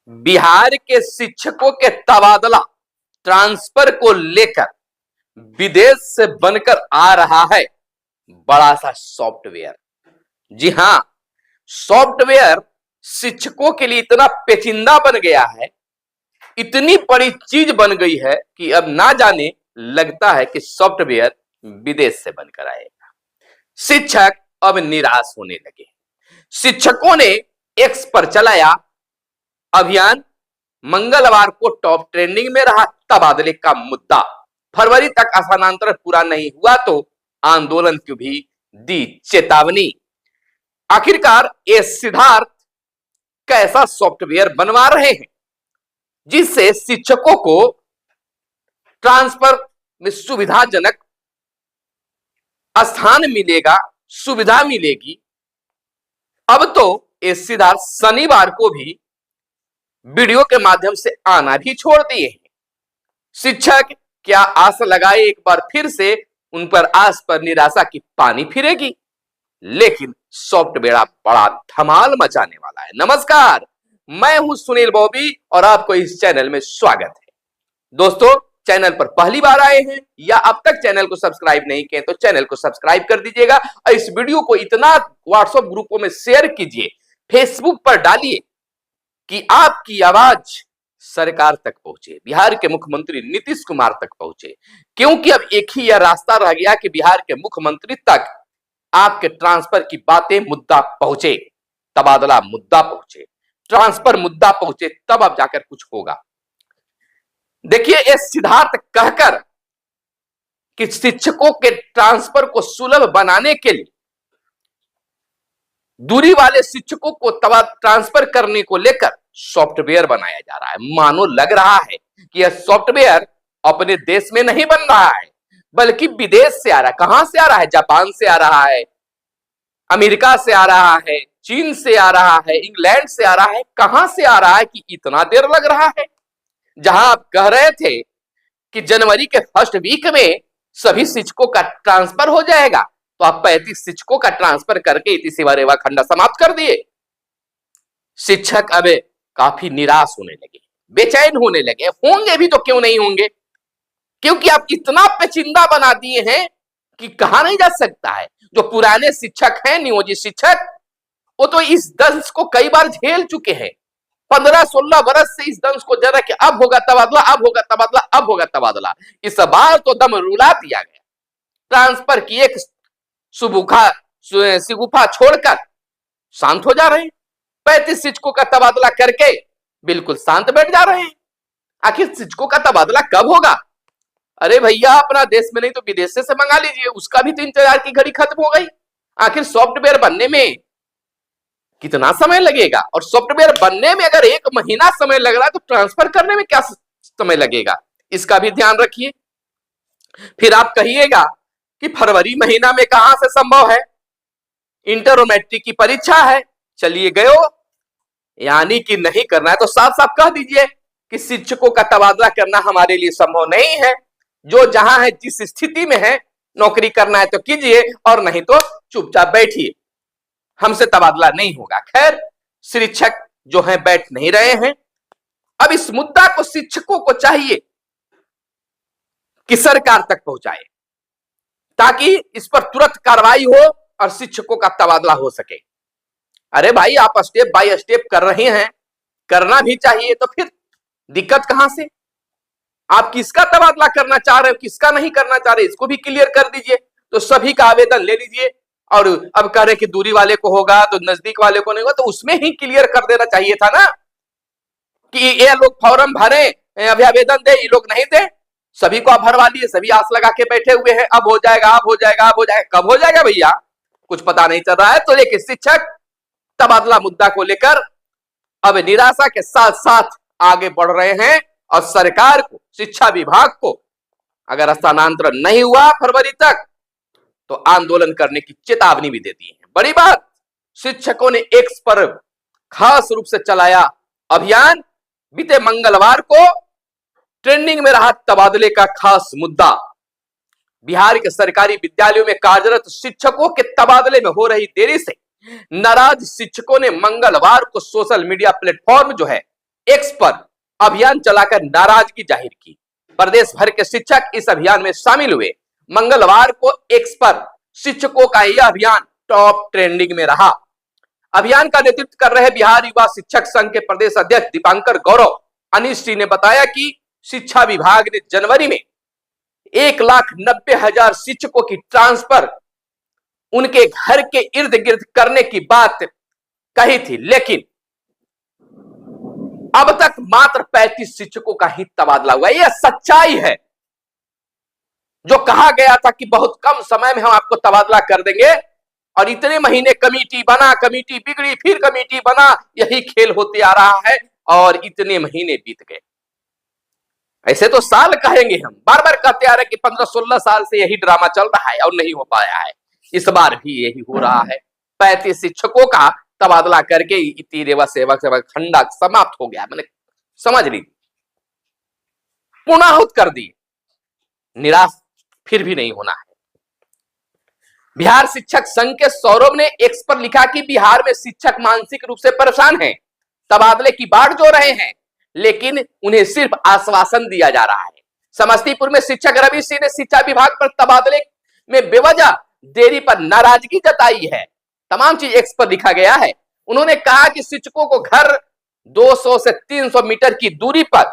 बिहार के शिक्षकों के तबादला ट्रांसफर को लेकर विदेश से बनकर आ रहा है बड़ा सा सॉफ्टवेयर। जी हां, सॉफ्टवेयर शिक्षकों के लिए इतना पेचीदा बन गया है, इतनी बड़ी चीज बन गई है कि अब ना जाने लगता है कि सॉफ्टवेयर विदेश से बनकर आएगा। शिक्षक अब निराश होने लगे। शिक्षकों ने एक्स पर चलाया अभियान। मंगलवार को टॉप ट्रेंडिंग में रहा तबादले का मुद्दा। फरवरी तक स्थानांतरण पूरा नहीं हुआ तो आंदोलन की भी दी चेतावनी। आखिरकार ये सिद्धार्थ कैसा सॉफ्टवेयर बनवा रहे हैं जिससे शिक्षकों को ट्रांसफर में सुविधाजनक स्थान मिलेगा, सुविधा मिलेगी। अब तो ये सिद्धार्थ शनिवार को भी वीडियो के माध्यम से आना भी छोड़ दिए हैं। शिक्षक क्या आस लगाए एक बार फिर से उन पर आस पर निराशा की पानी फिरेगी, लेकिन सॉफ्टवेयर बड़ा धमाल मचाने वाला है। नमस्कार, मैं हूं सुनील बॉबी और आपको इस चैनल में स्वागत है। दोस्तों, चैनल पर पहली बार आए हैं या अब तक चैनल को सब्सक्राइब नहीं किए तो चैनल को सब्सक्राइब कर दीजिएगा और इस वीडियो को इतना व्हाट्सएप ग्रुपों में शेयर कीजिए, फेसबुक पर डालिए कि आपकी आवाज सरकार तक पहुंचे, बिहार के मुख्यमंत्री नीतीश कुमार तक पहुंचे। क्योंकि अब एक ही यह रास्ता रह गया कि बिहार के मुख्यमंत्री तक आपके ट्रांसफर की बातें मुद्दा पहुंचे, तबादला मुद्दा पहुंचे, ट्रांसफर मुद्दा पहुंचे, तब अब जाकर कुछ होगा। देखिए, ये सिद्धार्थ कहकर कि शिक्षकों के ट्रांसफर को सुलभ बनाने के लिए दूरी वाले शिक्षकों को ट्रांसफर करने को लेकर सॉफ्टवेयर बनाया जा रहा है। मानो लग रहा है कि यह सॉफ्टवेयर अपने देश में नहीं बन रहा है बल्कि विदेश से आ रहा है। कहां से आ रहा है? जापान से आ रहा है, अमेरिका से आ रहा है, चीन से आ रहा है, इंग्लैंड से आ रहा है। कहां से आ रहा है कि इतना देर लग रहा है? जहां आप कह रहे थे कि जनवरी के फर्स्ट वीक में सभी शिक्षकों का ट्रांसफर हो जाएगा, तो आप 35 शिक्षकों का ट्रांसफर करके इति सेवा रेवा खंडा समाप्त कर दिए। शिक्षक अब काफी निराश होने लगे, बेचैन होने लगे। होंगे भी तो क्यों नहीं होंगे, क्योंकि आप इतना पेचिंदा बना दिए हैं कि कहा नहीं जा सकता है। जो पुराने शिक्षक हैं, नियोजित शिक्षक, वो तो इस दंश को कई बार झेल चुके हैं। 15-16 वर्ष से इस दंश को जरा कि अब होगा तबादला, अब होगा तबादला, अब होगा तबादला। इस बार तो दम रुला दिया गया। ट्रांसफर की एक सिगुफा छोड़कर शांत हो जा रहे हैं। 35 शिक्षकों का तबादला करके बिल्कुल शांत बैठ जा रहे हैं। आखिर शिक्षकों का तबादला कब होगा? अरे भैया, अपना देश में नहीं तो विदेश से मंगा लीजिए, उसका भी तो इंतजार की घड़ी खत्म हो गई। आखिर सॉफ्टवेयर बनने में कितना समय लगेगा? और सॉफ्टवेयर बनने में अगर 1 महीना समय लग रहा है तो ट्रांसफर करने में क्या समय लगेगा? इसका भी ध्यान रखिए। फिर आप कहिएगा कि फरवरी महीना में कहां से संभव है, इंटर और मैट्रिक की परीक्षा है, चलिए गयो। यानी कि नहीं करना है तो साफ साफ कह दीजिए कि शिक्षकों का तबादला करना हमारे लिए संभव नहीं है। जो जहां है, जिस स्थिति में है, नौकरी करना है तो कीजिए और नहीं तो चुपचाप बैठिए, हमसे तबादला नहीं होगा। खैर, शिक्षक जो है बैठ नहीं रहे हैं। अब इस मुद्दा को शिक्षकों को चाहिए कि सरकार तक पहुंचाए ताकि इस पर तुरंत कार्रवाई हो और शिक्षकों का तबादला हो सके। अरे भाई, आप स्टेप बाय स्टेप कर रहे हैं, करना भी चाहिए, तो फिर दिक्कत कहां से? आप किसका तबादला करना चाह रहे हो, किसका नहीं करना चाह रहे, इसको भी क्लियर कर दीजिए। तो सभी का आवेदन ले लीजिए और अब कह रहे कि दूरी वाले को होगा तो नजदीक वाले को नहीं होगा, तो उसमें ही क्लियर कर देना चाहिए था ना कि ये लोग फॉर्म भरे, अभी आवेदन दे, ये लोग नहीं दे। सभी को आप भरवा लिए, सभी आस लगा के बैठे हुए हैं, अब हो जाएगा, अब हो जाएगा, अब हो जाएगा। कब हो जाएगा भैया, कुछ पता नहीं चल रहा है। तो लेकिन शिक्षक तबादला मुद्दा को लेकर अब निराशा के साथ साथ आगे बढ़ रहे हैं और सरकार को, शिक्षा विभाग को अगर स्थानांतरण नहीं हुआ फरवरी तक तो आंदोलन करने की चेतावनी भी दे दी है। बड़ी बात, शिक्षकों ने एक्स पर खास रूप से चलाया अभियान। बीते मंगलवार को ट्रेंडिंग में रहा तबादले का खास मुद्दा। बिहार के सरकारी विद्यालयों में कार्यरत शिक्षकों के तबादले में हो रही देरी से नाराज शिक्षकों ने मंगलवार को सोशल मीडिया प्लेटफॉर्म जो है एक्स पर अभियान चलाकर नाराजगी जाहिर की। प्रदेश भर के शिक्षक इस अभियान में शामिल हुए। मंगलवार को एक्स पर शिक्षकों का यह अभियान टॉप ट्रेंडिंग में रहा। अभियान का नेतृत्व कर रहे बिहार युवा शिक्षक संघ के प्रदेश अध्यक्ष दीपांकर गौरव अनिश्चित ने बताया कि शिक्षा विभाग ने जनवरी में 1,90,000 शिक्षकों की ट्रांसफर उनके घर के इर्द गिर्द करने की बात कही थी, लेकिन अब तक मात्र 35 शिक्षकों का ही तबादला हुआ। यह सच्चाई है। जो कहा गया था कि बहुत कम समय में हम आपको तबादला कर देंगे और इतने महीने कमेटी बना, कमेटी बिगड़ी, फिर कमेटी बना, यही खेल होते आ रहा है और इतने महीने बीत गए। ऐसे तो साल कहेंगे, हम बार बार कहते आ रहे कि 15-16 साल से यही ड्रामा चल रहा है और नहीं हो पाया है। इस बार भी यही हो रहा है। 35 शिक्षकों का तबादला करके रेवा सेवक खंडा समाप्त हो गया। मैंने समझ ली, पुनःहुत कर दी। निराश फिर भी नहीं होना है। बिहार शिक्षक संघ के सौरभ ने एक्स पर लिखा कि बिहार में शिक्षक मानसिक रूप से परेशान हैं, तबादले की बाढ़ जो रहे हैं, लेकिन उन्हें सिर्फ आश्वासन दिया जा रहा है। समस्तीपुर में शिक्षक रवि सिंह ने शिक्षा विभाग पर तबादले में बेवजह देरी पर नाराजगी जताई है। तमाम चीज एक्स पर लिखा गया है। उन्होंने कहा कि शिक्षकों को घर 200 से 300 मीटर की दूरी पर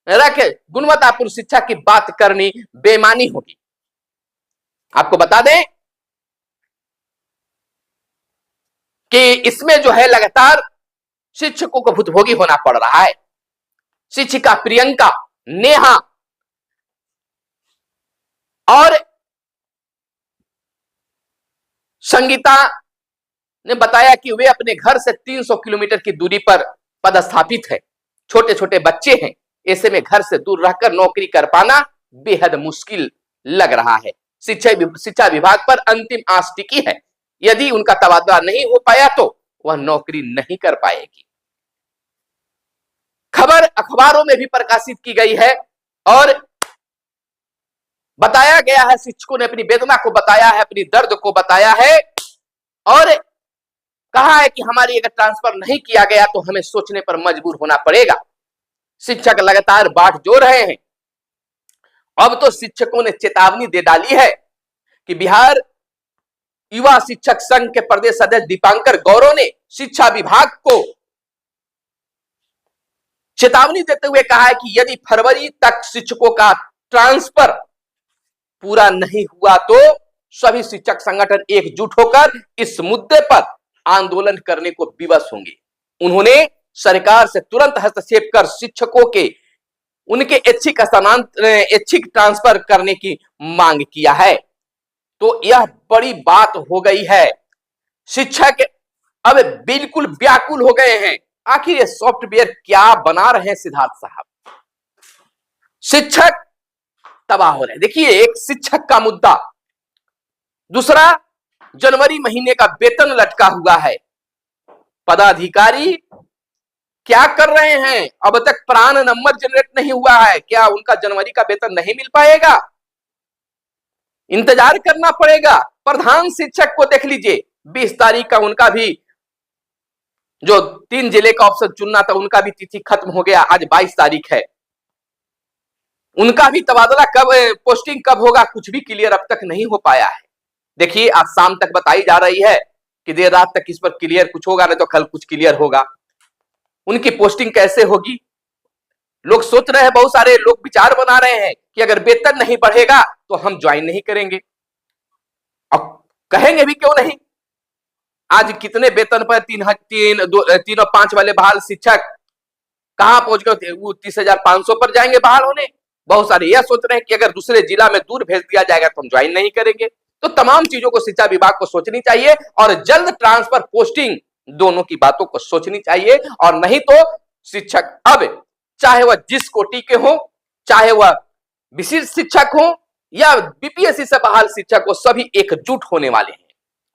रख गुणवत्तापूर्ण शिक्षा की बात करनी बेईमानी होगी। आपको बता दें कि इसमें जो है लगातार शिक्षकों को भुतभोगी होना पड़ रहा है। शिक्षिका प्रियंका, नेहा और संगीता ने बताया कि वे अपने घर से 300 किलोमीटर की दूरी पर पदस्थापित है। छोटे छोटे बच्चे हैं, ऐसे में घर से दूर रहकर नौकरी कर पाना बेहद मुश्किल लग रहा है। शिक्षा विभाग पर अंतिम आस टिकी है। यदि उनका तबादला नहीं हो पाया तो वह नौकरी नहीं कर पाएगी। खबर अखबारों में भी प्रकाशित की गई है और बताया गया है, शिक्षकों ने अपनी वेदना को बताया है, अपनी दर्द को बताया है और कहा है कि हमारी अगर ट्रांसफर नहीं किया गया तो हमें सोचने पर मजबूर होना पड़ेगा। शिक्षक लगातार बाट जोड़ रहे हैं। अब तो शिक्षकों ने चेतावनी दे डाली है कि बिहार युवा शिक्षक संघ के प्रदेश अध्यक्ष दीपांकर गौरव ने शिक्षा विभाग को चेतावनी देते हुए कहा है कि यदि फरवरी तक शिक्षकों का ट्रांसफर पूरा नहीं हुआ तो सभी शिक्षक संगठन एकजुट होकर इस मुद्दे पर आंदोलन करने को विवश होंगे। उन्होंने सरकार से तुरंत हस्तक्षेप कर शिक्षकों के उनके ऐच्छिक ट्रांसफर करने की मांग किया है। तो यह बड़ी बात हो गई है। शिक्षक अब बिल्कुल व्याकुल हो गए हैं। आखिर ये सॉफ्टवेयर क्या बना रहे हैं सिद्धार्थ साहब? शिक्षक तबाह हो रहे हैं। देखिए, एक शिक्षक का मुद्दा, दूसरा जनवरी महीने का वेतन लटका हुआ है। पदाधिकारी क्या कर रहे हैं? अब तक प्राण नंबर जनरेट नहीं हुआ है। क्या उनका जनवरी का वेतन नहीं मिल पाएगा? इंतजार करना पड़ेगा। प्रधान शिक्षक को देख लीजिए, 20 तारीख का उनका भी जो 3 जिले का ऑप्शन चुनना था उनका भी तिथि खत्म हो गया। आज 22 तारीख है। उनका भी तबादला कब, पोस्टिंग कब होगा, कुछ भी क्लियर अब तक नहीं हो पाया है। देखिए, आज शाम तक बताई जा रही है कि देर रात तक इस पर क्लियर कुछ होगा, नहीं तो कल कुछ क्लियर होगा। उनकी पोस्टिंग कैसे होगी? लोग सोच रहे हैं, बहुत सारे लोग विचार बना रहे हैं कि अगर वेतन नहीं बढ़ेगा तो हम ज्वाइन नहीं करेंगे। अब कहेंगे भी क्यों नहीं। आज कितने वेतन पर 3 और 5 वाले बहाल शिक्षक कहां पहुंच गए? वो 30,500 पर जाएंगे बहाल होने। बहुत सारे यह सोच रहे हैं कि अगर दूसरे जिला में दूर भेज दिया जाएगा तो हम ज्वाइन नहीं करेंगे। तो तमाम चीजों को शिक्षा विभाग को सोचनी चाहिए और जल्द ट्रांसफर, पोस्टिंग, दोनों की बातों को सोचनी चाहिए। और नहीं तो शिक्षक अब चाहे वह जिस कोटि के हो, चाहे वह विशिष्ट शिक्षक हो या बीपीएससी से बहाल शिक्षक हो, सभी एकजुट होने वाले हैं।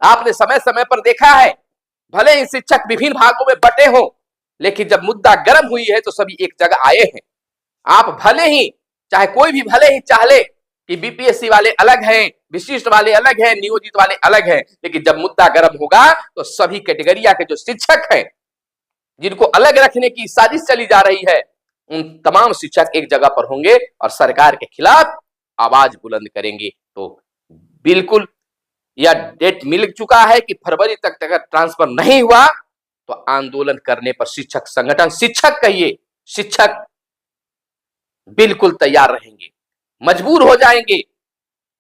आपने समय समय पर देखा है, भले ही शिक्षक विभिन्न भागों में बटे हों, लेकिन जब मुद्दा गर्म हुई है तो सभी एक जगह आए हैं। आप भले ही, चाहे कोई भी भले ही चाहे कि बीपीएससी वाले अलग हैं, विशिष्ट वाले अलग हैं, नियोजित वाले अलग हैं, लेकिन जब मुद्दा गर्म होगा तो सभी कैटेगरिया के जो शिक्षक हैं जिनको अलग रखने की साजिश चली जा रही है, उन तमाम शिक्षक एक जगह पर होंगे और सरकार के खिलाफ आवाज बुलंद करेंगे। तो बिल्कुल यह डेट मिल चुका है कि फरवरी तक अगर ट्रांसफर नहीं हुआ तो आंदोलन करने पर शिक्षक संगठन, शिक्षक कहिए, शिक्षक बिल्कुल तैयार रहेंगे, मजबूर हो जाएंगे।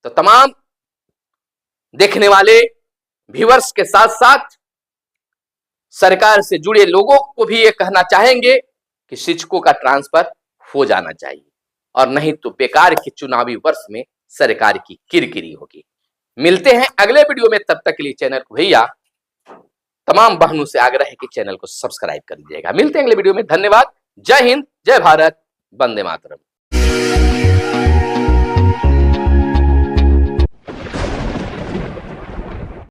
तो तमाम देखने वाले व्यूअर्स के साथ साथ सरकार से जुड़े लोगों को भी ये कहना चाहेंगे कि शिक्षकों का ट्रांसफर हो जाना चाहिए, और नहीं तो बेकार के चुनावी वर्ष में सरकार की किरकिरी होगी। मिलते हैं अगले वीडियो में, तब तक के लिए चैनल को भैया तमाम बहनों से आग्रह है कि चैनल को सब्सक्राइब कर दीजिएगा। मिलते हैं अगले वीडियो में, धन्यवाद। जय हिंद, जय भारत, वंदे मातरम।